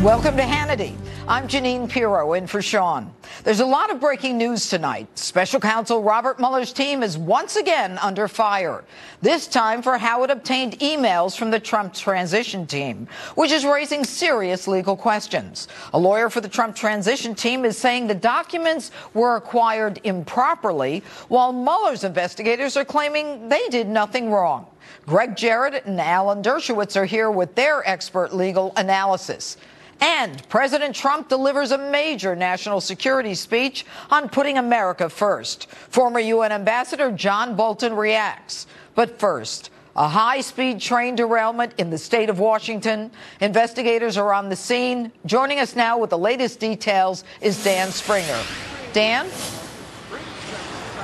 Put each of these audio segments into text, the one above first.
Welcome to Hannity. I'm Jeanine Pirro in for Sean. There's a lot of breaking news tonight. Special counsel Robert Mueller's team is once again under fire, this time for how it obtained emails from the Trump transition team, which is raising serious legal questions. A lawyer for the Trump transition team is saying the documents were acquired improperly, while Mueller's investigators are claiming they did nothing wrong. Greg Jarrett and Alan Dershowitz are here with their expert legal analysis. And President Trump delivers a major national security speech on putting America first. Former UN Ambassador John Bolton reacts. But first, a high-speed train derailment in the state of Washington. Investigators are on the scene. Joining us now with the latest details is Dan Springer. Dan?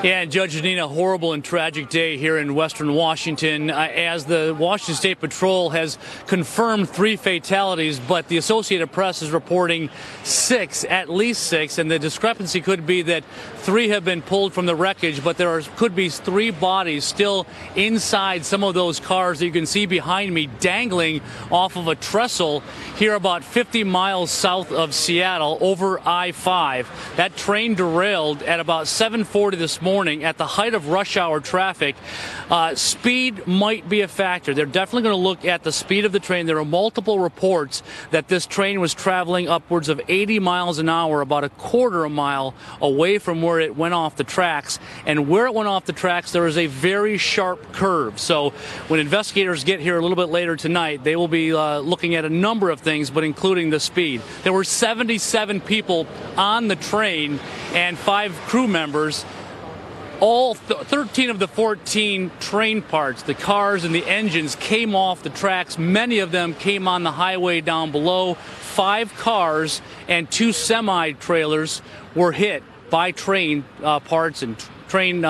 Yeah, and Judge Jeanine, a horrible and tragic day here in western Washington as the Washington State Patrol has confirmed 3 fatalities, but the Associated Press is reporting 6, at least 6, and the discrepancy could be that 3 have been pulled from the wreckage, but could be 3 bodies still inside some of those cars that you can see behind me dangling off of a trestle here about 50 miles south of Seattle over I-5. That train derailed at about 7:40 this morning at the height of rush hour traffic. Speed might be a factor. They're definitely going to look at the speed of the train. There are multiple reports that this train was traveling upwards of 80 miles an hour, about a quarter a mile away from where it went off the tracks. And where it went off the tracks, there is a very sharp curve. So when investigators get here a little bit later tonight, they will be looking at a number of things, but including the speed. There were 77 people on the train and 5 crew members. All 13 of the 14 train parts, the cars and the engines, came off the tracks. Many of them came on the highway down below. 5 cars and 2 semi-trailers were hit by train parts and train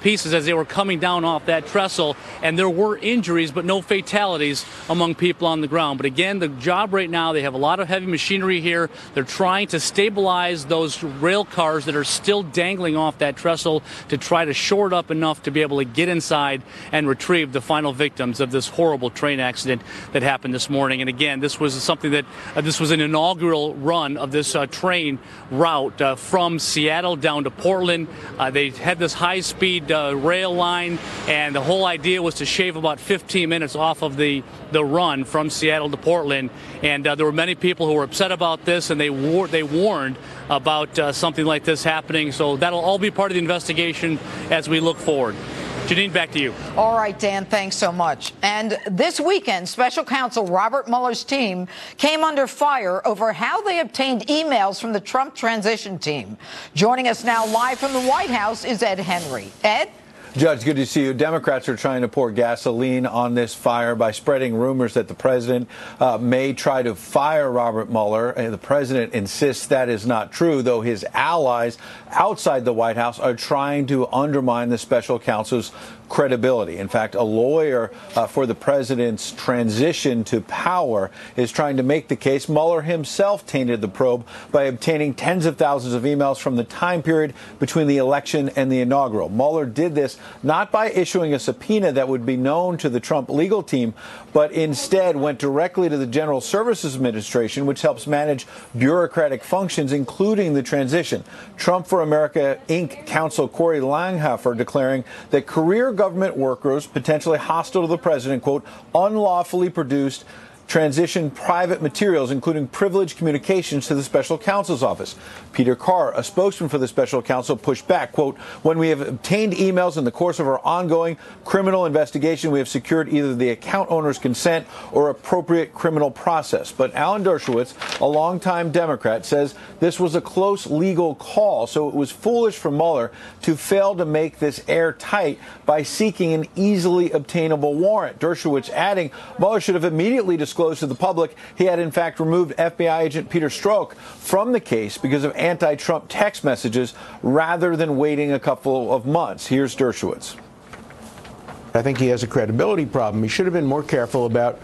pieces as they were coming down off that trestle, and there were injuries but no fatalities among people on the ground. But again, the job right now, they have a lot of heavy machinery here. They're trying to stabilize those rail cars that are still dangling off that trestle to try to shore it up enough to be able to get inside and retrieve the final victims of this horrible train accident that happened this morning. And again, this was something that this was an inaugural run of this train route from Seattle down to Portland. They had this high-speed rail line, and the whole idea was to shave about 15 minutes off of the run from Seattle to Portland. And there were many people who were upset about this, and they warned about something like this happening. So that'll all be part of the investigation as we look forward. Jeanine, back to you. All right, Dan, thanks so much. And this weekend, special counsel Robert Mueller's team came under fire over how they obtained emails from the Trump transition team. Joining us now live from the White House is Ed Henry. Ed? Judge, good to see you. Democrats are trying to pour gasoline on this fire by spreading rumors that the president may try to fire Robert Mueller. And the president insists that is not true, though his allies outside the White House are trying to undermine the special counsel's credibility. In fact, a lawyer for the president's transition to power is trying to make the case Mueller himself tainted the probe by obtaining tens of thousands of emails from the time period between the election and the inaugural. Mueller did this not by issuing a subpoena that would be known to the Trump legal team, but instead went directly to the General Services Administration, which helps manage bureaucratic functions, including the transition. Trump for America, Inc. counsel Corey Langhofer declaring that career government workers potentially hostile to the president, quote, unlawfully produced transition private materials, including privileged communications to the special counsel's office. Peter Carr, a spokesman for the special counsel, pushed back, quote, when we have obtained emails in the course of our ongoing criminal investigation, we have secured either the account owner's consent or appropriate criminal process. But Alan Dershowitz, a longtime Democrat, says this was a close legal call, so it was foolish for Mueller to fail to make this airtight by seeking an easily obtainable warrant. Dershowitz adding Mueller should have immediately disclosed to the public he had in fact removed FBI agent Peter Strzok from the case because of anti-Trump text messages rather than waiting a couple of months. Here's Dershowitz. I think he has a credibility problem. He should have been more careful about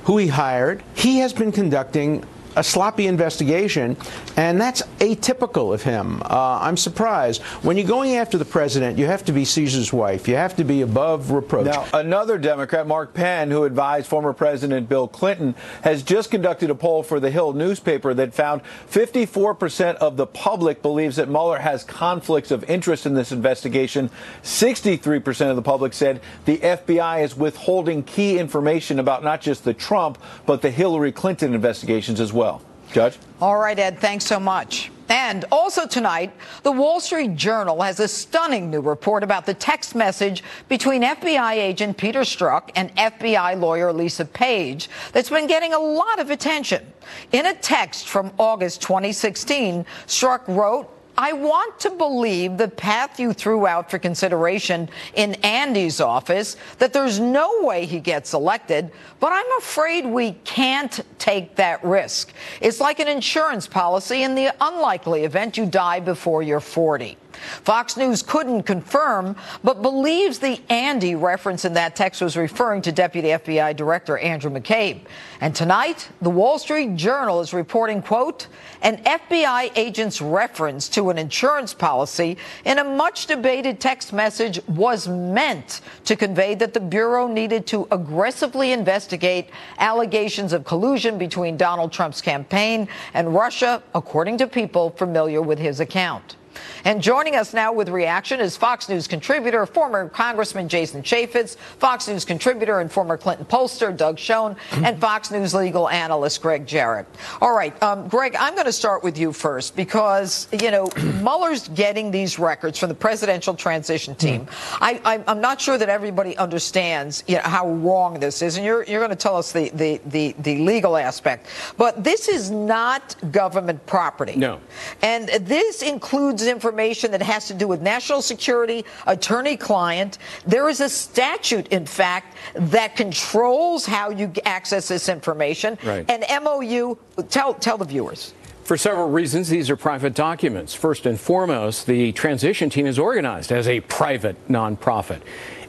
who he hired. He has been conducting a sloppy investigation, and that's atypical of him. I'm surprised. When you're going after the president, you have to be Caesar's wife. You have to be above reproach. Now, another Democrat, Mark Penn, who advised former President Bill Clinton, has just conducted a poll for the Hill newspaper that found 54% of the public believes that Mueller has conflicts of interest in this investigation. 63% of the public said the FBI is withholding key information about not just the Trump, but the Hillary Clinton investigations as well. Judge? All right, Ed, thanks so much. And also tonight, the Wall Street Journal has a stunning new report about the text message between FBI agent Peter Strzok and FBI lawyer Lisa Page that's been getting a lot of attention. In a text from August 2016, Strzok wrote, "I want to believe the path you threw out for consideration in Andy's office, that there's no way he gets elected, but I'm afraid we can't take that risk. It's like an insurance policy in the unlikely event you die before you're 40. Fox News couldn't confirm, but believes the Andy reference in that text was referring to Deputy FBI Director Andrew McCabe. And tonight, the Wall Street Journal is reporting, quote, an FBI agent's reference to an insurance policy in a much debated text message was meant to convey that the Bureau needed to aggressively investigate allegations of collusion between Donald Trump's campaign and Russia, according to people familiar with his account. And joining us now with reaction is Fox News contributor, former Congressman Jason Chaffetz, Fox News contributor and former Clinton pollster Doug Schoen, and Fox News legal analyst Greg Jarrett. All right, Greg, I'm going to start with you first because, you know, Mueller's getting these records from the presidential transition team. I'm not sure that everybody understands, you know, how wrong this is, and you're going to tell us the legal aspect. But this is not government property. No. And this includes information that has to do with national security, attorney-client. There is a statute, in fact, that controls how you access this information. Right. And MOU, tell the viewers. For several reasons, these are private documents. First and foremost, the transition team is organized as a private nonprofit.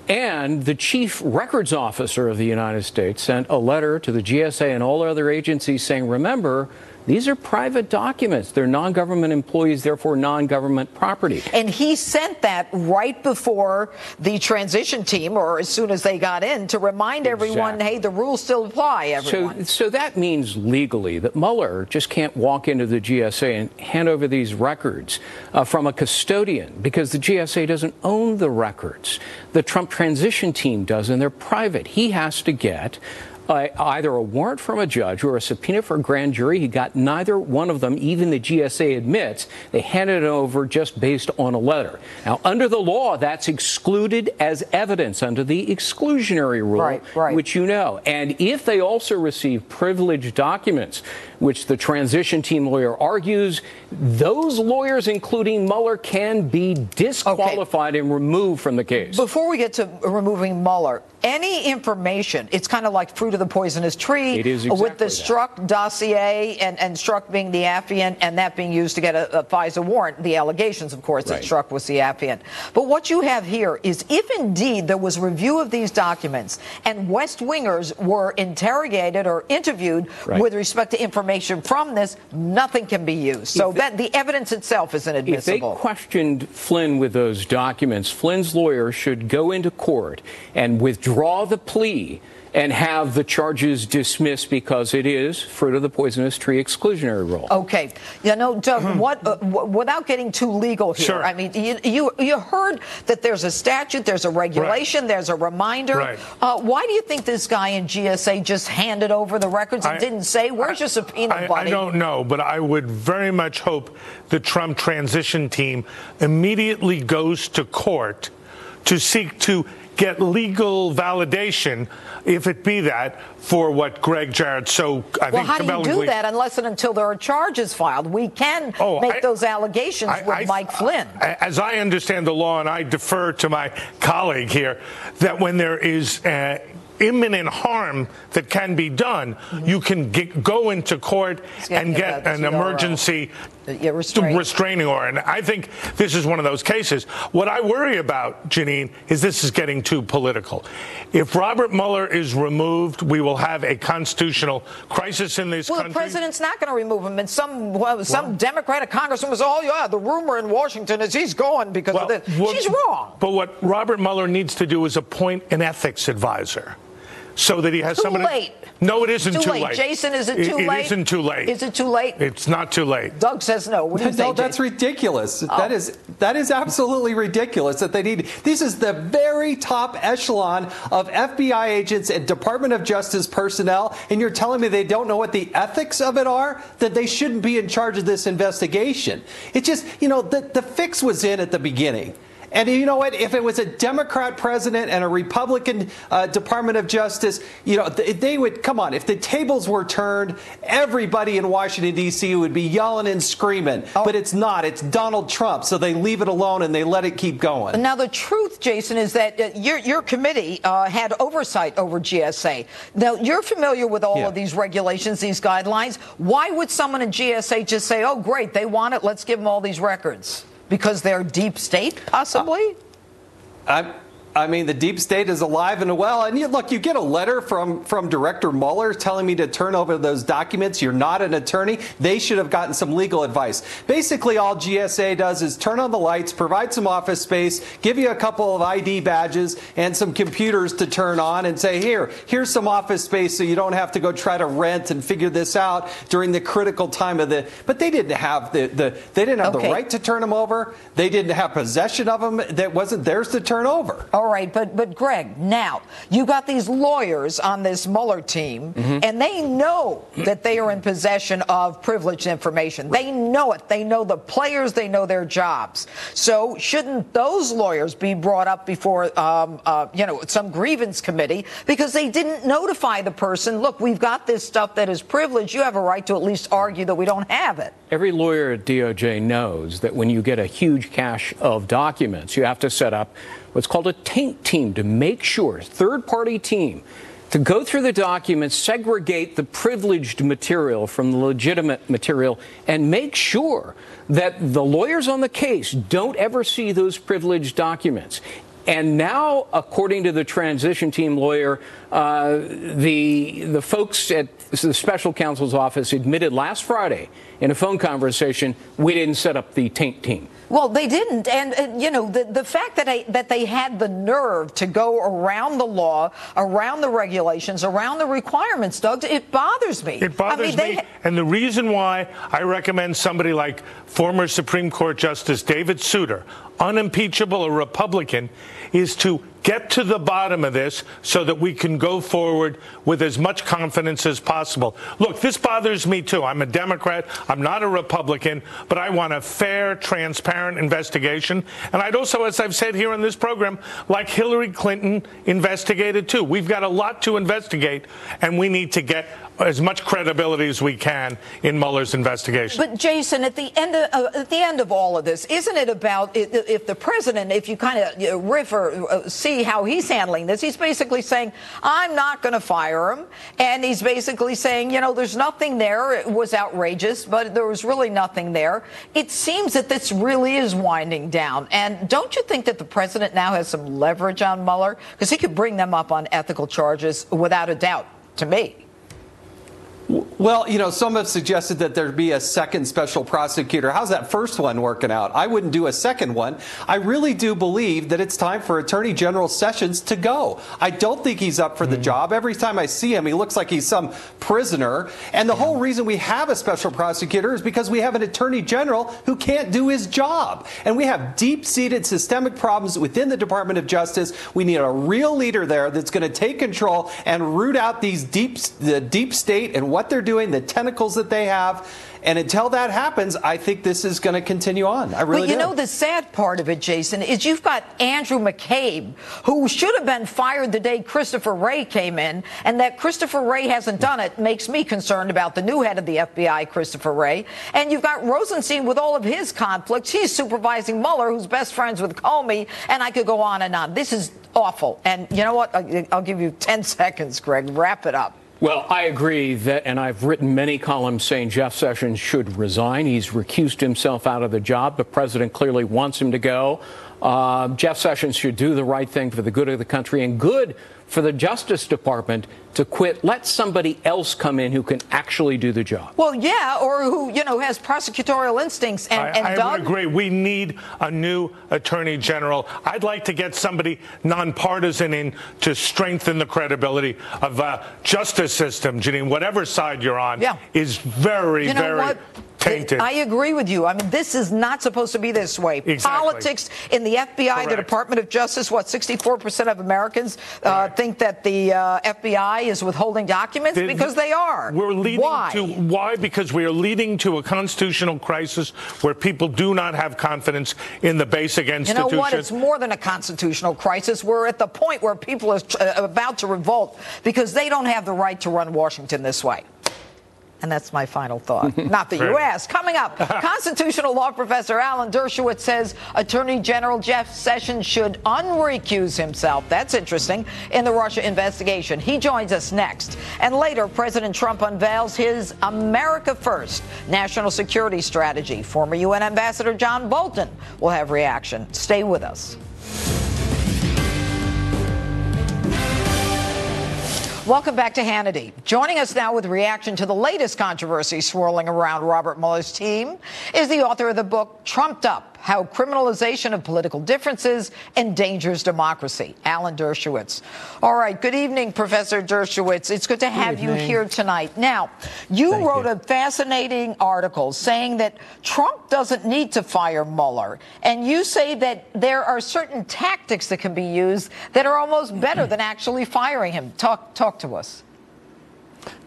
And the chief records officer of the United States sent a letter to the GSA and all other agencies saying, remember, these are private documents. They're non-government employees, therefore non-government property. And he sent that right before the transition team, or as soon as they got in, to remind everyone, hey, the rules still apply, everyone. So that means legally that Mueller just can't walk into the GSA and hand over these records from a custodian because the GSA doesn't own the records. The Trump transition team does, and they're private. He has to get either a warrant from a judge or a subpoena for a grand jury. He got neither one of them. Even the GSA admits they handed it over just based on a letter. Now, under the law, that's excluded as evidence under the exclusionary rule, which you know. And if they also receive privileged documents, which the transition team lawyer argues, those lawyers, including Mueller, can be disqualified and removed from the case. Before we get to removing Mueller, any information, it's kind of like fruit of the poisonous tree. It is exactly with the Strzok dossier and Strzok being the affiant and that being used to get a FISA warrant, the allegations, of course, that Strzok was the affiant. But what you have here is if indeed there was review of these documents and West Wingers were interrogated or interviewed with respect to information from this, nothing can be used. So that the evidence itself is inadmissible. If they questioned Flynn with those documents, Flynn's lawyer should go into court and withdraw the plea and have the charges dismissed because it is fruit of the poisonous tree exclusionary rule. Okay. You know, Doug, without getting too legal here, Sure. I mean, you heard that there's a statute, there's a regulation, there's a reminder. Right. Why do you think this guy in GSA just handed over the records and didn't say, where's your subpoena, buddy? I don't know, but I would very much hope the Trump transition team immediately goes to court to seek to get legal validation, if it be that, for what Greg Jarrett I think how do you do that unless and until there are charges filed? We can make those allegations with Mike Flynn. As I understand the law, and I defer to my colleague here, that when there is imminent harm that can be done, you can go into court and get an emergency restraining order. And I think this is one of those cases. What I worry about, Jeanine, is this is getting too political. If Robert Mueller is removed, we will have a constitutional crisis in this country. Well, the president's not going to remove him. And some Democratic congressman was, oh, yeah, the rumor in Washington is he's going because of this. She's wrong. But what Robert Mueller needs to do is appoint an ethics advisor so that he has somebody. Too late. No, it isn't too late. Jason, is it too late? It isn't too late. Is it too late? It's not too late. Doug says no. What do you think, No, that's ridiculous. Oh. That is absolutely ridiculous that they need. This is the very top echelon of FBI agents and Department of Justice personnel, and you're telling me they don't know what the ethics of it are? That they shouldn't be in charge of this investigation. It's just, the fix was in at the beginning. And you know what? If it was a Democrat president and a Republican Department of Justice, they would, come on, if the tables were turned, everybody in Washington, D.C. would be yelling and screaming. Oh. But it's not. It's Donald Trump. So they leave it alone and they let it keep going. Now, the truth, Jason, is that your committee had oversight over GSA. Now, you're familiar with all of these regulations, these guidelines. Why would someone in GSA just say, oh, great, they want it, let's give them all these records? Because they're deep state, possibly? I mean, the deep state is alive and well. And you get a letter from Director Mueller telling me to turn over those documents. You're not an attorney. They should have gotten some legal advice. Basically, all GSA does is turn on the lights, provide some office space, give you a couple of ID badges and some computers to turn on and say, here's some office space so you don't have to go try to rent and figure this out during the critical time of the. But they didn't have the right to turn them over. They didn't have possession of them. That wasn't theirs to turn over. All right, but Greg, now you got these lawyers on this Mueller team, and they know that they are in possession of privileged information. They know it. They know the players. They know their jobs. So shouldn't those lawyers be brought up before some grievance committee because they didn't notify the person? Look, we've got this stuff that is privileged. You have a right to at least argue that we don't have it. Every lawyer at DOJ knows that when you get a huge cache of documents, you have to set up what's called a taint team to make sure, third-party team, to go through the documents, segregate the privileged material from the legitimate material, and make sure that the lawyers on the case don't ever see those privileged documents. And now, according to the transition team lawyer, the folks at the special counsel's office admitted last Friday in a phone conversation, we didn't set up the taint team. Well, they didn't. And the fact that they had the nerve to go around the law, around the regulations, around the requirements, Doug, it bothers me. It bothers me. And the reason why I recommend somebody like former Supreme Court Justice David Souter, unimpeachable, a Republican, is to get to the bottom of this so that we can go forward with as much confidence as possible. Look, this bothers me, too. I'm a Democrat. I'm not a Republican. But I want a fair, transparent investigation. And I'd also, as I've said here on this program, like Hillary Clinton investigated, too. We've got a lot to investigate, and we need to get as much credibility as we can in Mueller's investigation. But, Jason, at the end of all of this, isn't it about if the president, if you kind of riff or see how he's handling this, he's basically saying, I'm not going to fire him. And he's basically saying, there's nothing there. It was outrageous, but there was really nothing there. It seems that this really is winding down. And don't you think that the president now has some leverage on Mueller? Because he could bring them up on ethical charges without a doubt, to me. Well, some have suggested that there be a second special prosecutor. How's that first one working out? I wouldn't do a second one. I really do believe that it's time for Attorney General Sessions to go. I don't think he's up for the job. Every time I see him, he looks like he's some prisoner. And the whole reason we have a special prosecutor is because we have an Attorney General who can't do his job. And we have deep-seated systemic problems within the Department of Justice. We need a real leader there that's going to take control and root out the deep state and what they're doing, the tentacles that they have. And until that happens, I think this is going to continue on. I really do. But the sad part of it, Jason, is you've got Andrew McCabe, who should have been fired the day Christopher Wray came in, and that Christopher Wray hasn't done it makes me concerned about the new head of the FBI, Christopher Wray. And you've got Rosenstein with all of his conflicts. He's supervising Mueller, who's best friends with Comey, and I could go on and on. This is awful. And you know what? I'll give you 10 seconds, Greg. Wrap it up. Well, I agree that, and I've written many columns saying Jeff Sessions should resign. He's recused himself out of the job. The president clearly wants him to go. Jeff Sessions should do the right thing for the good of the country and good for the Justice Department to quit. Let somebody else come in who can actually do the job. Well, yeah, or who, has prosecutorial instincts. I would agree. We need a new attorney general. I'd like to get somebody nonpartisan in to strengthen the credibility of the justice system. Jeanine, whatever side you're on is very, very tainted. I agree with you. I mean, this is not supposed to be this way. Exactly. Politics in the FBI, Correct. the Department of Justice, 64% of Americans think that the FBI is withholding documents because they are. We're leading why? Because we are leading to a constitutional crisis where people do not have confidence in the basic institutions. You know what? It's more than a constitutional crisis. We're at the point where people are about to revolt because they don't have the right to run Washington this way. And that's my final thought. Not that you asked. Coming up, constitutional law professor Alan Dershowitz says Attorney General Jeff Sessions should unrecuse himself. That's interesting. In the Russia investigation. He joins us next. And later, President Trump unveils his America First national security strategy. Former UN Ambassador John Bolton will have reaction. Stay with us. Welcome back to Hannity. Joining us now with reaction to the latest controversy swirling around Robert Mueller's team is the author of the book Trumped Up: How Criminalization of Political Differences Endangers Democracy, Alan Dershowitz. All right. Good evening, Professor Dershowitz. It's good to have you here tonight. Now, you wrote a fascinating article saying that Trump doesn't need to fire Mueller. And you say that there are certain tactics that can be used that are almost better than actually firing him. Talk to us.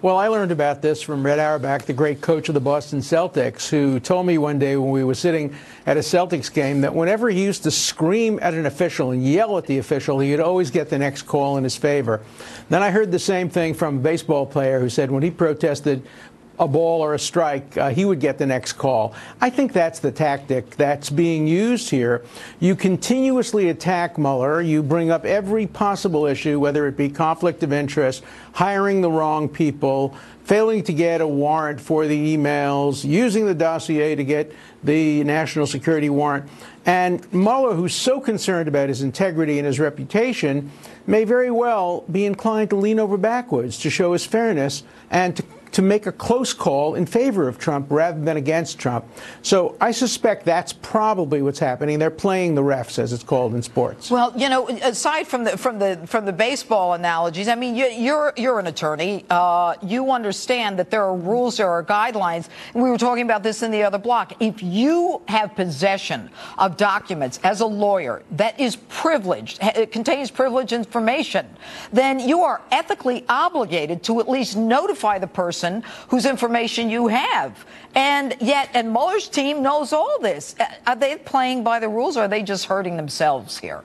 Well, I learned about this from Red Auerbach, the great coach of the Boston Celtics, who told me one day when we were sitting at a Celtics game that whenever he used to scream at an official and yell at the official, he would always get the next call in his favor. Then I heard the same thing from a baseball player who said when he protested a ball or a strike, he would get the next call. I think that's the tactic that's being used here. You continuously attack Mueller. You bring up every possible issue, whether it be conflict of interest, hiring the wrong people, failing to get a warrant for the emails, using the dossier to get the national security warrant. And Mueller, who's so concerned about his integrity and his reputation, may very well be inclined to lean over backwards to show his fairness and to make a close call in favor of Trump rather than against Trump. So I suspect that's probably what's happening. They're playing the refs, as it's called in sports. Well, aside from the baseball analogies, I mean, you're an attorney. You understand that there are rules, there are guidelines. And we were talking about this in the other block. If you have possession of documents as a lawyer that is privileged, it contains privileged information, then you are ethically obligated to at least notify the person whose information you have. And Mueller's team knows all this. Are they playing by the rules, or are they just hurting themselves here?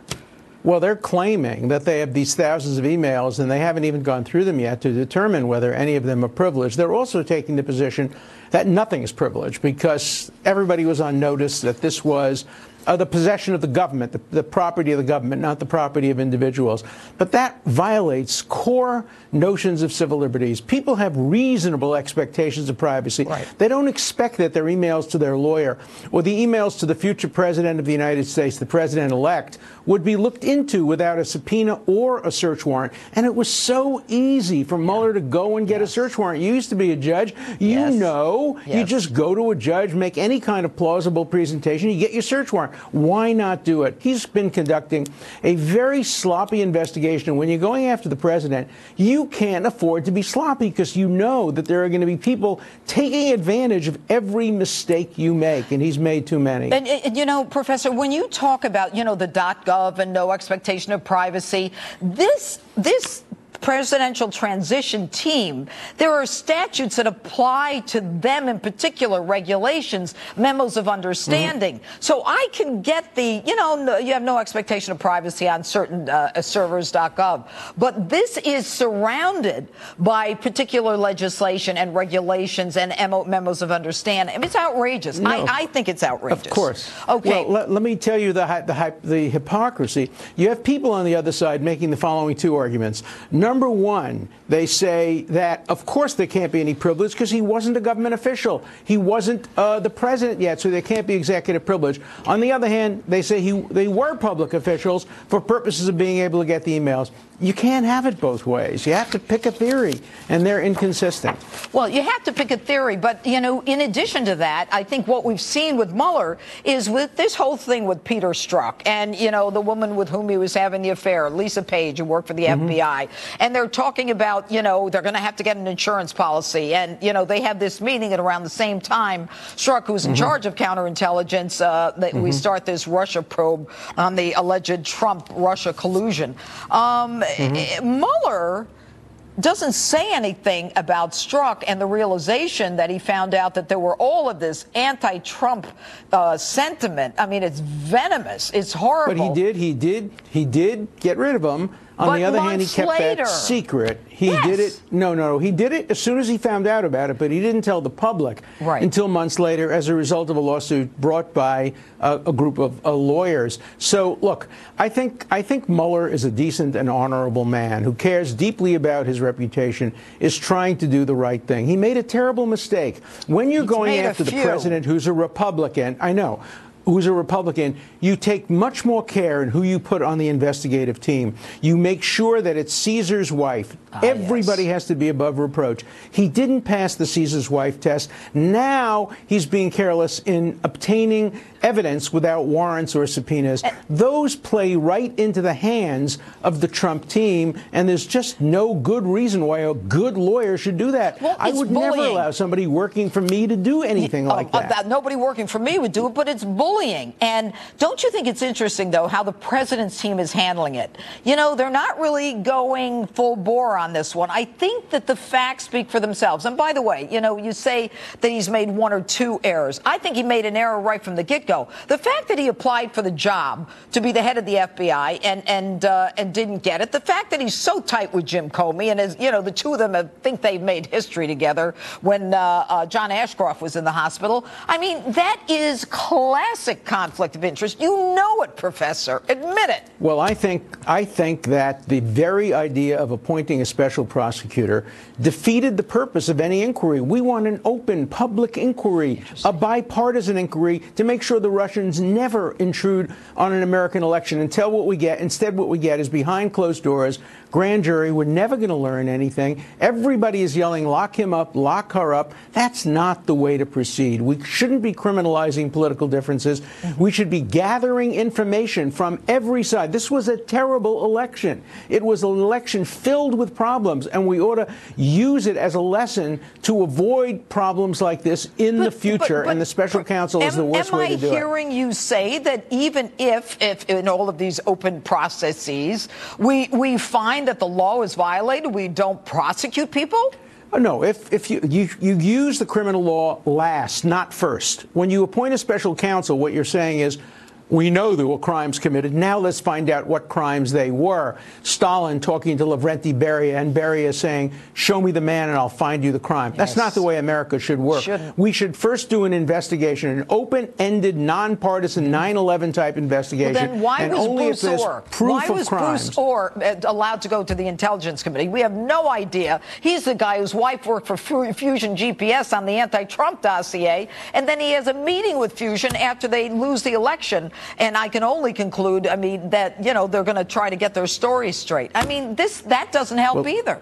Well, they're claiming that they have these thousands of emails, and they haven't even gone through them yet to determine whether any of them are privileged. They're also taking the position that nothing is privileged because everybody was on notice that this was the possession of the government, the property of the government, not the property of individuals. But that violates core notions of civil liberties. People have reasonable expectations of privacy. Right. They don't expect that their emails to their lawyer or the emails to the future president of the United States, the president-elect, would be looked into without a subpoena or a search warrant. And it was so easy for Mueller to go and get a search warrant. You used to be a judge. You know, you just go to a judge, make any kind of plausible presentation, you get your search warrant. Why not do it? He's been conducting a very sloppy investigation. And when you're going after the president, you can't afford to be sloppy because you know that there are going to be people taking advantage of every mistake you make. And he's made too many. And Professor, when you talk about, the .gov and no expectation of privacy, this presidential transition team, there are statutes that apply to them in particular, regulations, memos of understanding. So I can get you have no expectation of privacy on certain servers.gov. But this is surrounded by particular legislation and regulations and memos of understanding. I mean, it's outrageous. No. I think it's outrageous. Of course. Okay. Well, let me tell you the hypocrisy. You have people on the other side making the following two arguments. Number Number one, they say that, of course, there can't be any privilege because he wasn't a government official. He wasn't the president yet, so there can't be executive privilege. On the other hand, they say they were public officials for purposes of being able to get the emails. You can't have it both ways. You have to pick a theory, and they're inconsistent. Well, you have to pick a theory, but, you know, in addition to that, I think what we've seen with Mueller is with this whole thing with Peter Strzok and, you know, the woman with whom he was having the affair, Lisa Page, who worked for the FBI, and they're talking about, you know, they're going to have to get an insurance policy, and, you know, they have this meeting at around the same time. Strzok, who's in charge of counterintelligence, that we start this Russia probe on the alleged Trump-Russia collusion. Mueller doesn't say anything about Strzok and the realization that he found out that there were all of this anti-Trump sentiment. I mean, it's venomous. It's horrible. But he did get rid of him. On the other hand, he kept that secret. He did it. No. He did it as soon as he found out about it, but he didn't tell the public until months later as a result of a lawsuit brought by a group of lawyers. So, look, I think Mueller is a decent and honorable man who cares deeply about his reputation, is trying to do the right thing. He made a terrible mistake. When you're going after the president who's a Republican, I know, who's a Republican, you take much more care in who you put on the investigative team. You make sure that it's Caesar's wife. Everybody has to be above reproach. He didn't pass the Caesar's wife test. Now he's being careless in obtaining evidence without warrants or subpoenas. Those play right into the hands of the Trump team, and there's just no good reason why a good lawyer should do that. Well, I would never allow somebody working for me to do anything like that. Nobody working for me would do it, but it's bullying. And don't you think it's interesting, though, how the president's team is handling it? You know, they're not really going full bore on this one. I think that the facts speak for themselves. And by the way, you know, you say that he's made one or two errors. I think he made an error right from the get-go. The fact that he applied for the job to be the head of the FBI and didn't get it, the fact that he's so tight with Jim Comey, and as you know, the two of them think they've made history together when John Ashcroft was in the hospital. I mean, that is classic conflict of interest. You know it, Professor. Admit it. Well, I think that the very idea of appointing a special prosecutor defeated the purpose of any inquiry. We want an open public inquiry, a bipartisan inquiry, to make sure the Russians never intrude on an American election and tell what we get. Instead, what we get is behind closed doors, grand jury. We're never going to learn anything. Everybody is yelling, lock him up, lock her up. That's not the way to proceed. We shouldn't be criminalizing political differences. We should be gathering information from every side. This was a terrible election. It was an election filled with problems, and we ought to use it as a lesson to avoid problems like this in the future, and the special counsel is the worst way to do it. Am I hearing you say that even if in all of these open processes we find that the law is violated, we don't prosecute people? No, if you use the criminal law last, not first. When you appoint a special counsel, what you're saying is, we know there were crimes committed. Now let's find out what crimes they were. Stalin talking to Lavrenti Beria, and Beria saying, show me the man and I'll find you the crime. That's not the way America should work. We should first do an investigation, an open-ended, nonpartisan 9/11 type investigation. Well, then why was Bruce Orr allowed to go to the Intelligence Committee? We have no idea. He's the guy whose wife worked for Fusion GPS on the anti-Trump dossier, and then he has a meeting with Fusion after they lose the election. And I can only conclude, I mean, that, you know, they're going to try to get their story straight. I mean, that doesn't help either.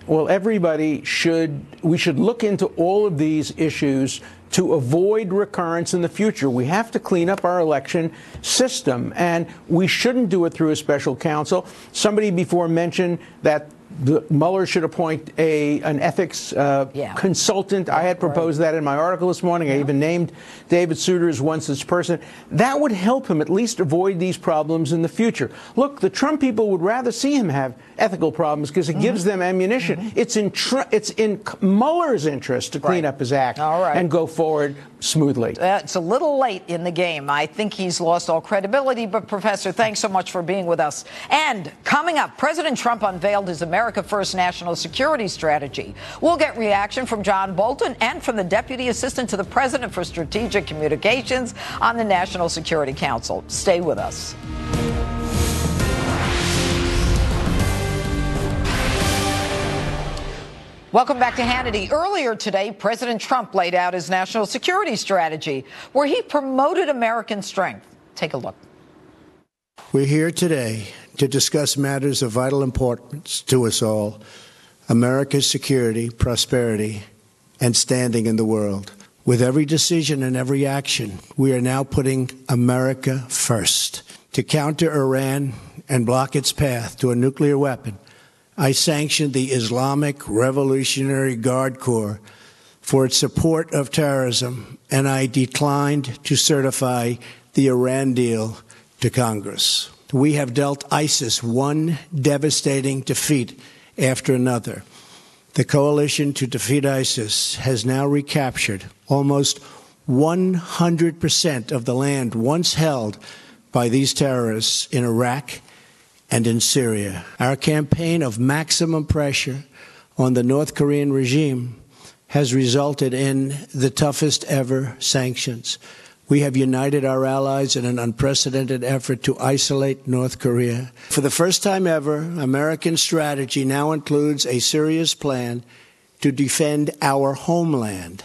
Well, we should look into all of these issues to avoid recurrence in the future. We have to clean up our election system, and we shouldn't do it through a special counsel. Somebody before mentioned that Mueller should appoint an ethics consultant. I had proposed that in my article this morning. I even named David Souter as one such person. That would help him at least avoid these problems in the future. Look, the Trump people would rather see him have ethical problems because it gives them ammunition. It's in Mueller's interest to clean up his act and go forward smoothly. It's a little late in the game. I think he's lost all credibility. But, Professor, thanks so much for being with us. And coming up, President Trump unveiled his America First national security strategy. We'll get reaction from John Bolton and from the Deputy Assistant to the President for Strategic Communications on the National Security Council. Stay with us. Welcome back to Hannity. Earlier today, President Trump laid out his national security strategy, where he promoted American strength. Take a look. We're here today to discuss matters of vital importance to us all: America's security, prosperity, and standing in the world. With every decision and every action, we are now putting America first. To counter Iran and block its path to a nuclear weapon, I sanctioned the Islamic Revolutionary Guard Corps for its support of terrorism, and I declined to certify the Iran deal to Congress. We have dealt ISIS one devastating defeat after another. The coalition to defeat ISIS has now recaptured almost 100% of the land once held by these terrorists in Iraq and in Syria. Our campaign of maximum pressure on the North Korean regime has resulted in the toughest ever sanctions. We have united our allies in an unprecedented effort to isolate North Korea. For the first time ever, American strategy now includes a serious plan to defend our homeland.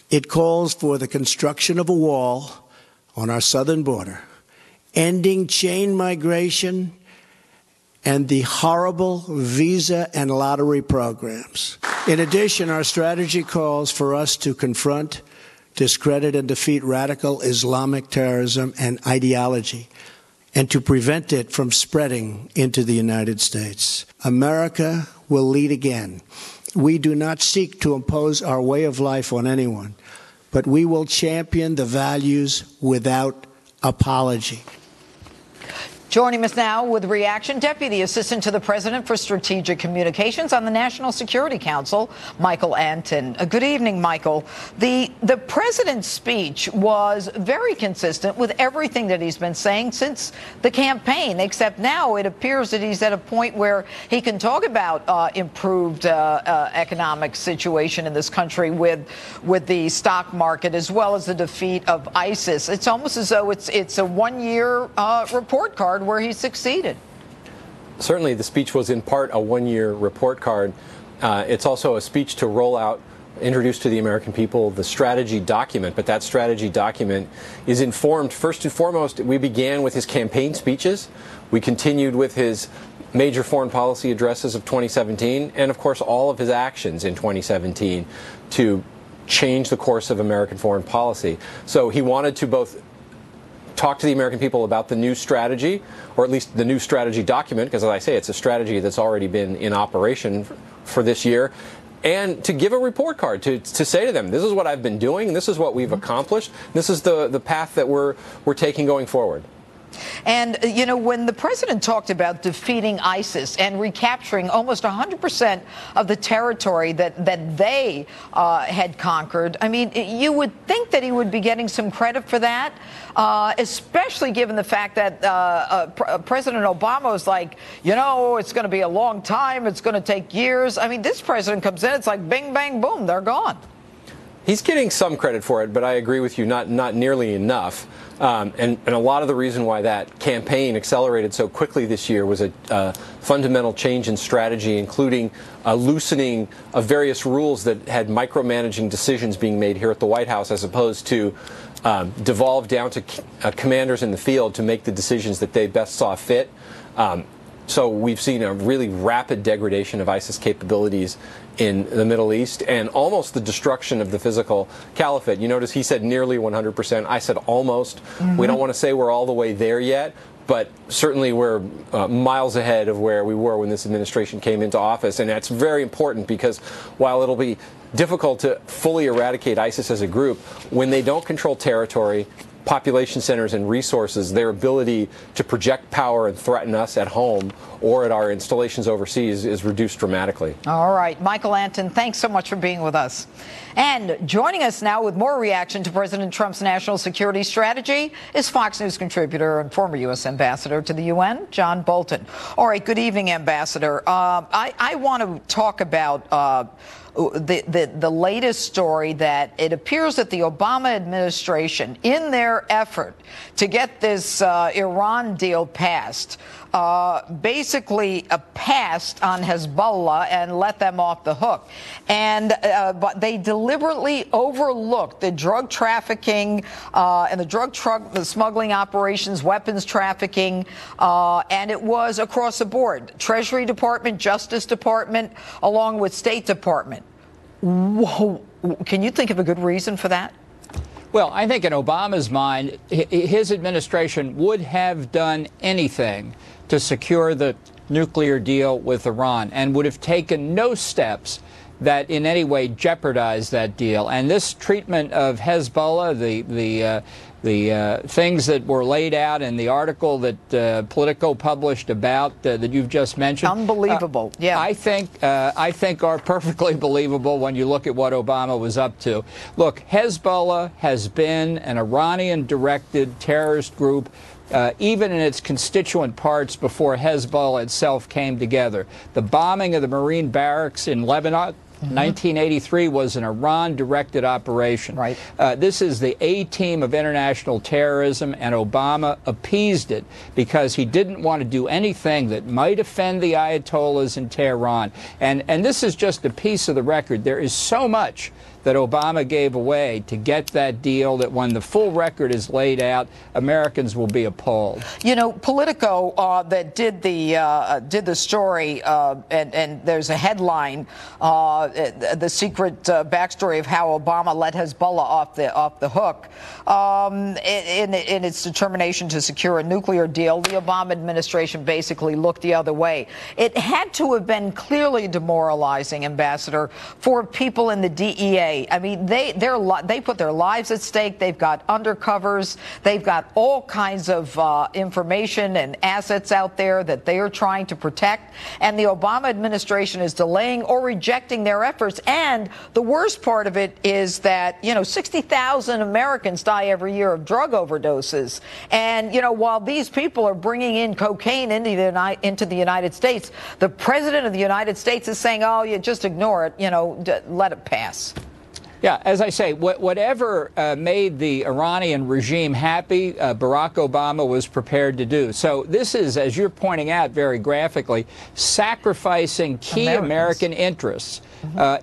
It calls for the construction of a wall on our southern border, ending chain migration and the horrible visa and lottery programs. In addition, our strategy calls for us to confront, discredit, and defeat radical Islamic terrorism and ideology, and to prevent it from spreading into the United States. America will lead again. We do not seek to impose our way of life on anyone, but we will champion the values without apology. Joining us now with reaction, Deputy Assistant to the President for Strategic Communications on the National Security Council, Michael Anton. Good evening, Michael. The president's speech was very consistent with everything that he's been saying since the campaign, except now it appears that he's at a point where he can talk about improved economic situation in this country with the stock market as well as the defeat of ISIS. It's almost as though it's a one-year report card where he succeeded. Certainly, the speech was in part a one-year report card. It's also a speech to roll out, introduce to the American people the strategy document. But that strategy document is informed, first and foremost, we began with his campaign speeches. We continued with his major foreign policy addresses of 2017, and of course all of his actions in 2017 to change the course of American foreign policy. So he wanted to both talk to the American people about the new strategy, or at least the new strategy document, because as I say, it's a strategy that's already been in operation for this year, and to give a report card, to say to them, this is what I've been doing, this is what we've accomplished, this is the path that we're taking going forward. And, you know, when the president talked about defeating ISIS and recapturing almost 100% of the territory that they had conquered, I mean, you would think that he would be getting some credit for that, especially given the fact that President Obama was like, you know, it's going to be a long time, it's going to take years. I mean, this president comes in, it's like bing, bang, boom, they're gone. He's getting some credit for it, but I agree with you, not nearly enough. And a lot of the reason why that campaign accelerated so quickly this year was a fundamental change in strategy, including loosening of various rules that had micromanaging decisions being made here at the White House, as opposed to devolve down to commanders in the field to make the decisions that they best saw fit. So we've seen a really rapid degradation of ISIS capabilities in the Middle East and almost the destruction of the physical caliphate. You notice he said nearly 100%. I said almost. We don't want to say we're all the way there yet, but certainly we're miles ahead of where we were when this administration came into office. And that's very important because while it'll be difficult to fully eradicate ISIS as a group, when they don't control territory, population centers and resources, their ability to project power and threaten us at home or at our installations overseas is reduced dramatically. All right. Michael Anton, thanks so much for being with us. And joining us now with more reaction to President Trump's national security strategy is Fox News contributor and former U.S. ambassador to the UN, John Bolton. All right. Good evening, Ambassador. I want to talk about the latest story that it appears that the Obama administration, in their effort to get this Iran deal passed, basically basically passed on Hezbollah and let them off the hook. And but they deliberately overlooked the drug trafficking and the smuggling operations, weapons trafficking, and it was across the board. Treasury Department, Justice Department, along with State Department. Whoa. Can you think of a good reason for that? Well, I think in Obama's mind, his administration would have done anything to secure the nuclear deal with Iran and would have taken no steps that in any way jeopardized that deal. And this treatment of Hezbollah, the things that were laid out in the article that Politico published about that you've just mentioned, unbelievable. Yeah, I think are perfectly believable when you look at what Obama was up to. Look, Hezbollah has been an Iranian-directed terrorist group. Even in its constituent parts before Hezbollah itself came together. The bombing of the Marine barracks in Lebanon, 1983 was an Iran-directed operation. Right. This is the A-team of international terrorism, and Obama appeased it because he didn't want to do anything that might offend the Ayatollahs in Tehran. And this is just a piece of the record. There is so much that Obama gave away to get that deal that when the full record is laid out, Americans will be appalled. You know, Politico that did the story, and there's a headline, the secret backstory of how Obama let Hezbollah off the hook in its determination to secure a nuclear deal. The Obama administration basically looked the other way. It had to have been clearly demoralizing, Ambassador, for people in the DEA. I mean, they put their lives at stake. They've got undercovers. They've got all kinds of information and assets out there that they are trying to protect. And the Obama administration is delaying or rejecting their efforts. And the worst part of it is that, 60,000 Americans die every year of drug overdoses. And, while these people are bringing in cocaine into the United States, the president of the United States is saying, oh, you just ignore it, let it pass. Yeah, as I say, whatever made the Iranian regime happy, Barack Obama was prepared to do. So this is, as you're pointing out very graphically, sacrificing key American interests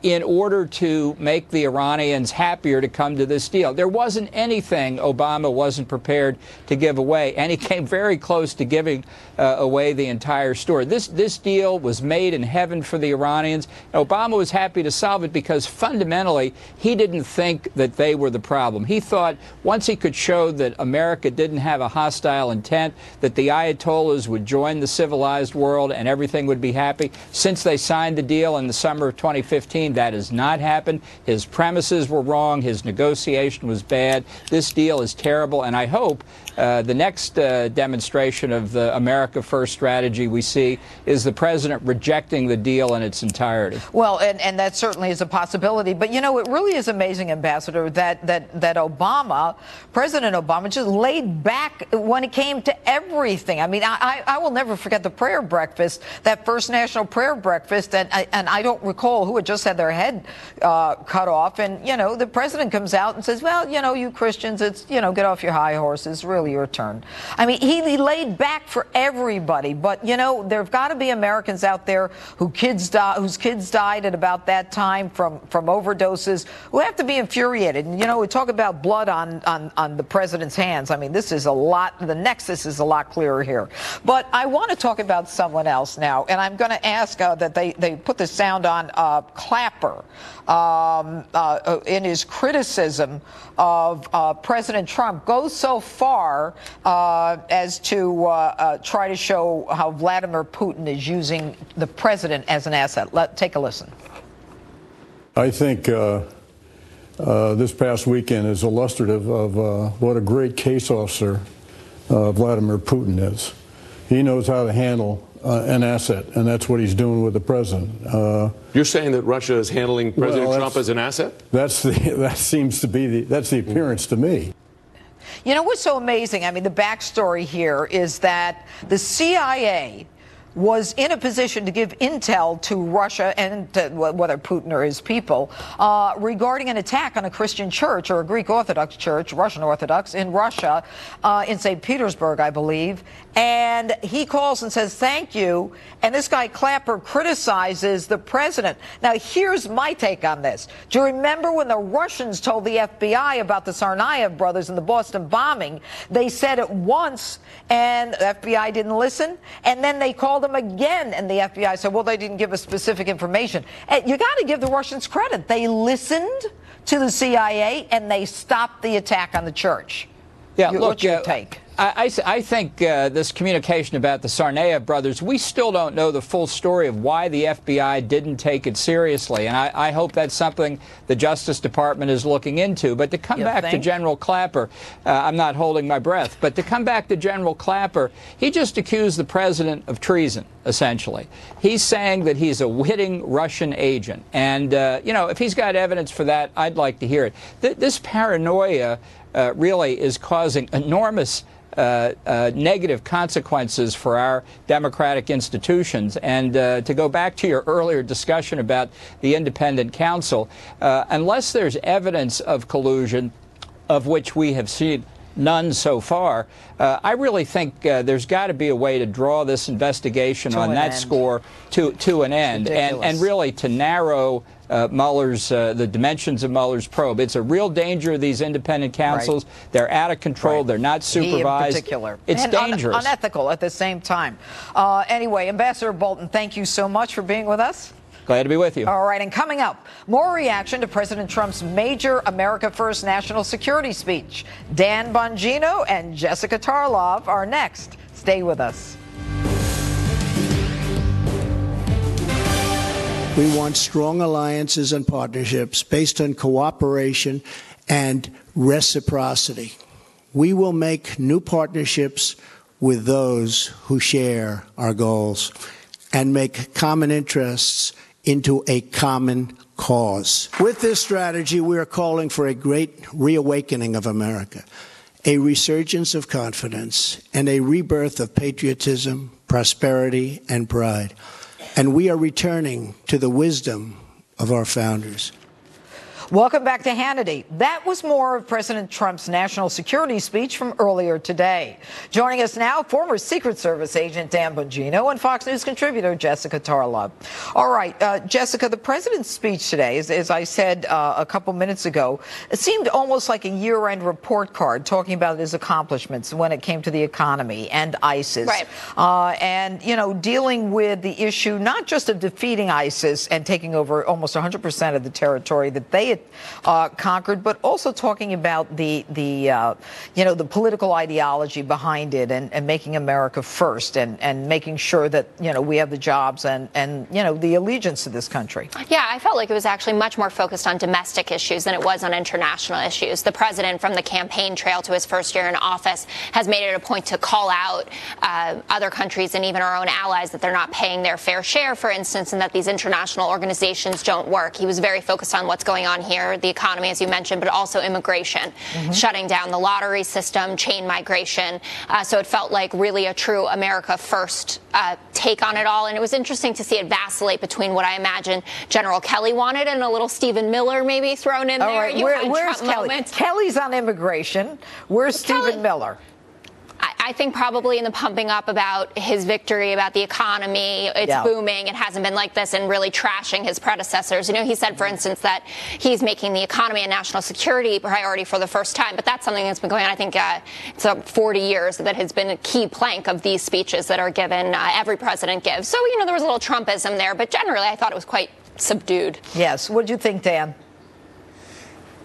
in order to make the Iranians happier to come to this deal. There wasn't anything Obama wasn't prepared to give away, and he came very close to giving away the entire story. This deal was made in heaven for the Iranians. Obama was happy to solve it because fundamentally he didn't think that they were the problem. He thought once he could show that America didn't have a hostile intent, that the Ayatollahs would join the civilized world and everything would be happy. Since they signed the deal in the summer of 2015, that has not happened. His premises were wrong. His negotiation was bad. This deal is terrible, and I hope the next demonstration of the America First strategy we see is the president rejecting the deal in its entirety. Well, and that certainly is a possibility. But, it really is amazing, Ambassador, that Obama, President Obama, just laid back when it came to everything. I mean, I will never forget the prayer breakfast, that first national prayer breakfast, and I don't recall who had just had their head cut off. And, the president comes out and says, well, you Christians, it's, get off your high horses, really your turn. I mean, he laid back for everybody. But, there've got to be Americans out there whose kids died at about that time from overdoses, who have to be infuriated. And, we talk about blood on the president's hands. I mean, this is a lot. The nexus is a lot clearer here. But I want to talk about someone else now. And I'm going to ask that they put the sound on Clapper in his criticism of President Trump goes so far as to try to show how Vladimir Putin is using the president as an asset. Take a listen. I think this past weekend is illustrative of what a great case officer Vladimir Putin is. He knows how to handle an asset, and that's what he's doing with the president. You're saying that Russia is handling President Trump as an asset? That seems to be that's the appearance to me. What's so amazing? I mean, the backstory here is that the CIA was in a position to give intel to Russia and to whether Putin or his people regarding an attack on a Christian church or a Greek Orthodox church, Russian Orthodox, in Russia, in St. Petersburg, I believe. And he calls and says, thank you. And this guy Clapper criticizes the president. Now, here's my take on this. Do you remember when the Russians told the FBI about the Tsarnaev brothers and the Boston bombing? They said it once, and the FBI didn't listen. And then they called them again, and the FBI said, well, they didn't give us specific information. And you got to give the Russians credit. They listened to the CIA, and they stopped the attack on the church. Yeah, look, what's your take? I think this communication about the Tsarnaev brothers, we still don't know the full story of why the FBI didn't take it seriously. And I hope that's something the Justice Department is looking into. But to come back to General Clapper, I'm not holding my breath, but to come back to General Clapper, he just accused the president of treason, essentially. He's saying that he's a witting Russian agent. And, you know, if he's got evidence for that, I'd like to hear it. This paranoia really is causing enormous negative consequences for our democratic institutions. And to go back to your earlier discussion about the independent counsel, unless there's evidence of collusion, of which we have seen none so far, I really think there's got to be a way to draw this investigation on that score to an end, and really to narrow Mueller's the dimensions of Mueller's probe. It's a real danger of these independent counsels. Right. They're out of control. Right. They're not supervised. He in particular. It's and dangerous. Unethical at the same time. Anyway, Ambassador Bolton, thank you so much for being with us. Glad to be with you. All right, and coming up, more reaction to President Trump's major America First national security speech. Dan Bongino and Jessica Tarlov are next. Stay with us. We want strong alliances and partnerships based on cooperation and reciprocity. We will make new partnerships with those who share our goals and make common interests into a common cause. With this strategy, we are calling for a great reawakening of America, a resurgence of confidence, and a rebirth of patriotism, prosperity, and pride. And we are returning to the wisdom of our founders. Welcome back to Hannity. That was more of President Trump's national security speech from earlier today. Joining us now, former Secret Service agent Dan Bongino and Fox News contributor Jessica Tarlov. All right, Jessica, the president's speech today, as I said a couple minutes ago, it seemed almost like a year-end report card talking about his accomplishments when it came to the economy and ISIS. Right. And, you know, dealing with the issue not just of defeating ISIS and taking over almost 100% of the territory that they had conquered, but also talking about the political ideology behind it and making America first and making sure that, you know, we have the jobs and you know, the allegiance to this country. Yeah, I felt like it was actually much more focused on domestic issues than it was on international issues. The president, from the campaign trail to his first year in office, has made it a point to call out other countries and even our own allies that they're not paying their fair share, for instance, and that these international organizations don't work. He was very focused on what's going on here, the economy, as you mentioned, but also immigration, shutting down the lottery system, chain migration. So it felt like really a true America First take on it all. And it was interesting to see it vacillate between what I imagine General Kelly wanted and a little Stephen Miller maybe thrown in there. Right. Where's Kelly? Kelly's on immigration. Where's Stephen Miller? I think probably in the pumping up about his victory, about the economy, it's booming, it hasn't been like this, and really trashing his predecessors. You know, he said, for instance, that he's making the economy and national security priority for the first time, but that's something that's been going on, I think, it's 40 years that has been a key plank of these speeches that are given, every president gives. So, you know, there was a little Trumpism there, but generally I thought it was quite subdued. Yes. What did you think, Dan?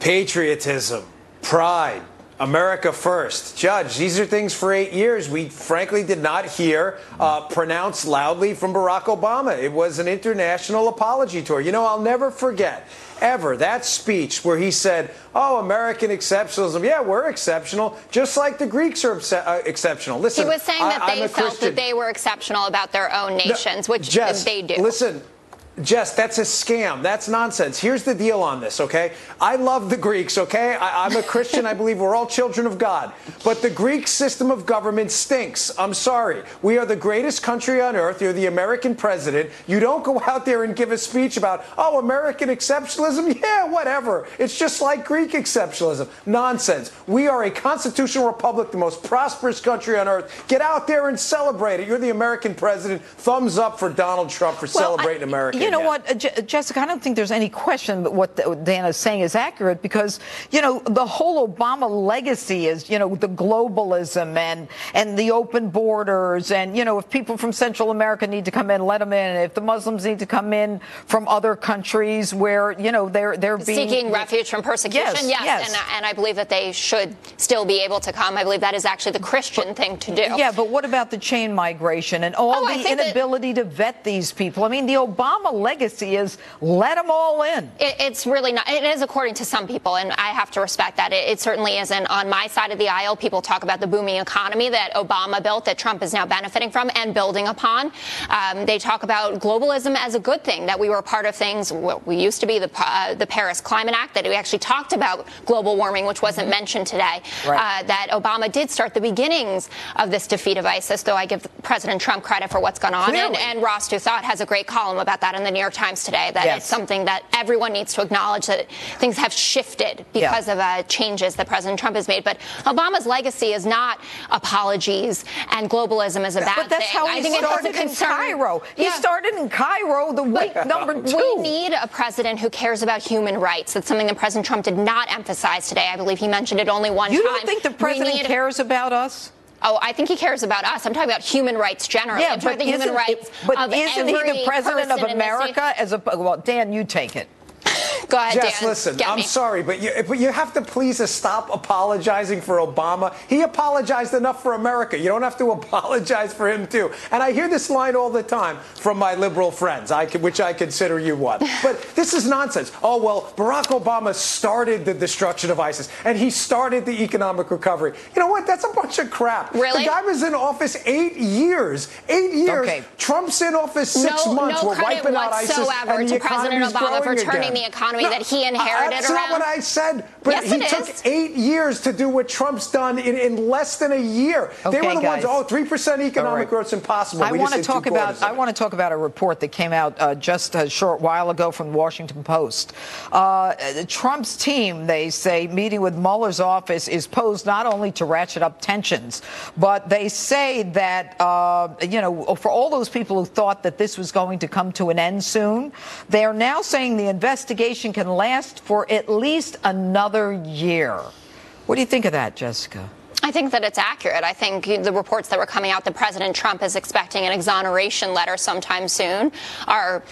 Patriotism, pride, America First. Judge, these are things for 8 years we frankly did not hear pronounced loudly from Barack Obama. It was an international apology tour. You know, I'll never forget ever that speech where he said, oh, American exceptionalism. Yeah, we're exceptional, just like the Greeks are exceptional. Listen, he was saying that they felt that they were exceptional about their own nations, which Jess, they do. Listen, Jess, that's a scam. That's nonsense. Here's the deal on this, okay? I love the Greeks, okay? I'm a Christian. I believe we're all children of God. But the Greek system of government stinks. I'm sorry. We are the greatest country on earth. You're the American president. You don't go out there and give a speech about, oh, American exceptionalism? Yeah, whatever. It's just like Greek exceptionalism. Nonsense. We are a constitutional republic, the most prosperous country on earth. Get out there and celebrate it. You're the American president. Thumbs up for Donald Trump for celebrating America. You know what, Jessica, I don't think there's any question that what Dan is saying is accurate because, you know, the whole Obama legacy is, you know, the globalism and the open borders. And, you know, if people from Central America need to come in, let them in. If the Muslims need to come in from other countries where, you know, they're being seeking refuge from persecution. Yes. And I believe that they should still be able to come. I believe that is actually the Christian thing to do. Yeah, but what about the chain migration and all the inability to vet these people? I mean, the Obama legacy is let them all in. It's really not. It is according to some people, and I have to respect that. It certainly isn't. On my side of the aisle, people talk about the booming economy that Obama built, that Trump is now benefiting from and building upon. They talk about globalism as a good thing, that we were part of things. Well, we used to be the Paris Climate Act, that we actually talked about global warming, which wasn't mentioned today. Right. That Obama did start the beginnings of this defeat of ISIS, though I give President Trump credit for what's gone on. And Ross Douthat has a great column about that in the New York Times today, that it's something that everyone needs to acknowledge, that things have shifted because of changes that President Trump has made. But Obama's legacy is not apologies and globalism is a bad thing. But that's how he started in Cairo. He started in Cairo the week number 2. We need a president who cares about human rights. That's something that President Trump did not emphasize today. I believe he mentioned it only one time. You don't think the president cares about us? Oh, I think he cares about us. I'm talking about human rights generally. Yeah, I'm talking about the human rights of isn't he the president of America? Well, Dan, you take it. Go ahead, Jess, Dan. listen, I'm sorry, but you have to please stop apologizing for Obama. He apologized enough for America. You don't have to apologize for him, too. And I hear this line all the time from my liberal friends, which I consider you one. But this is nonsense. Oh, well, Barack Obama started the destruction of ISIS, and he started the economic recovery. You know what? That's a bunch of crap. Really? The guy was in office 8 years. 8 years. Okay. Trump's in office 6 months. No We're wiping out ISIS, and the to President Obama for turning the economy that he inherited That's not what I said. But he took 8 years to do what Trump's done in less than a year. They were the ones, 3% economic growth's impossible. I want to talk about a report that came out just a short while ago from the Washington Post. Trump's team, they say, meeting with Mueller's office is posed not only to ratchet up tensions, but they say that, you know, for all those people who thought that this was going to come to an end soon, they are now saying the investigation can last for at least another year. What do you think of that, Jessica? I think that it's accurate. I think the reports that were coming out that President Trump is expecting an exoneration letter sometime soon are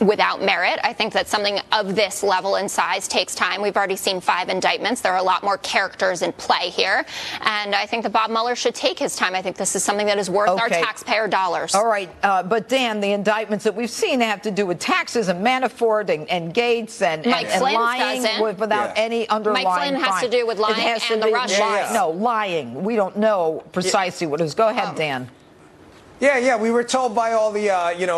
without merit. I think that something of this level and size takes time. We've already seen 5 indictments. There are a lot more characters in play here. And I think that Bob Mueller should take his time. I think this is something that is worth our taxpayer dollars. All right. But, Dan, the indictments that we've seen have to do with taxes and Manafort and Gates and lying without any underlying Mike Flynn has to do with lying and the Russians. No, lying. We don't know precisely what it is. Go ahead, Dan. Yeah. We were told by all the,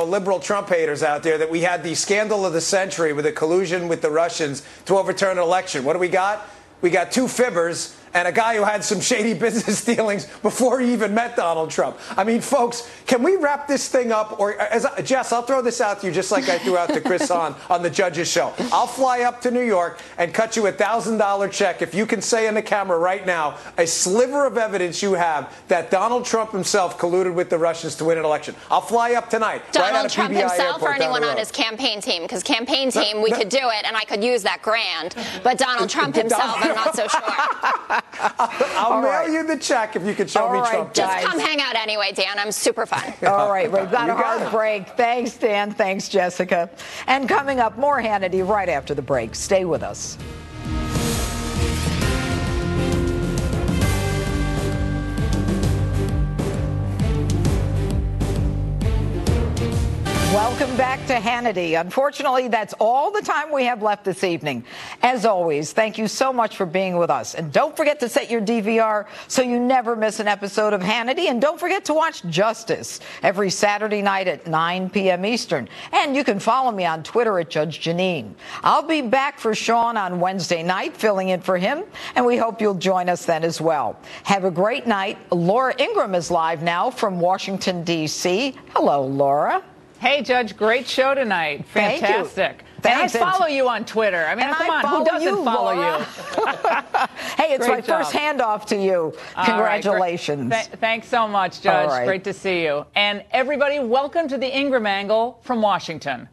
liberal Trump haters out there that we had the scandal of the century with the collusion with the Russians to overturn an election. What do we got? We got 2 fibbers and a guy who had some shady business dealings before he even met Donald Trump. I mean, folks, can we wrap this thing up? Or, Jess, I'll throw this out to you just like I threw out to Chris on the Judge's show. I'll fly up to New York and cut you a $1,000 check if you can say in the camera right now a sliver of evidence you have that Donald Trump himself colluded with the Russians to win an election. I'll fly up tonight. Donald Trump himself or anyone on his campaign team? Because campaign team, we could do it, and I could use that grand. But Donald Trump himself, I'm not so sure. I'll mail you the check if you can show me Trump. Just come hang out anyway, Dan. I'm super fun. All right, we've got a hard break. Thanks, Dan. Thanks, Jessica. And coming up, more Hannity right after the break. Stay with us. Welcome back to Hannity. Unfortunately, that's all the time we have left this evening. As always, thank you so much for being with us. And don't forget to set your DVR so you never miss an episode of Hannity. And don't forget to watch Justice every Saturday night at 9 p.m. Eastern. And you can follow me on Twitter at Judge Jeanine. I'll be back for Sean on Wednesday night, filling in for him. And we hope you'll join us then as well. Have a great night. Laura Ingraham is live now from Washington, D.C. Hello, Laura. Hey, Judge, great show tonight. Fantastic. Thanks. And I follow you on Twitter. I mean, come on, who doesn't follow you? Hey, it's Great my first handoff to you. Congratulations. Right. Thanks so much, Judge. All right. Great to see you. And everybody, welcome to the Ingraham Angle from Washington.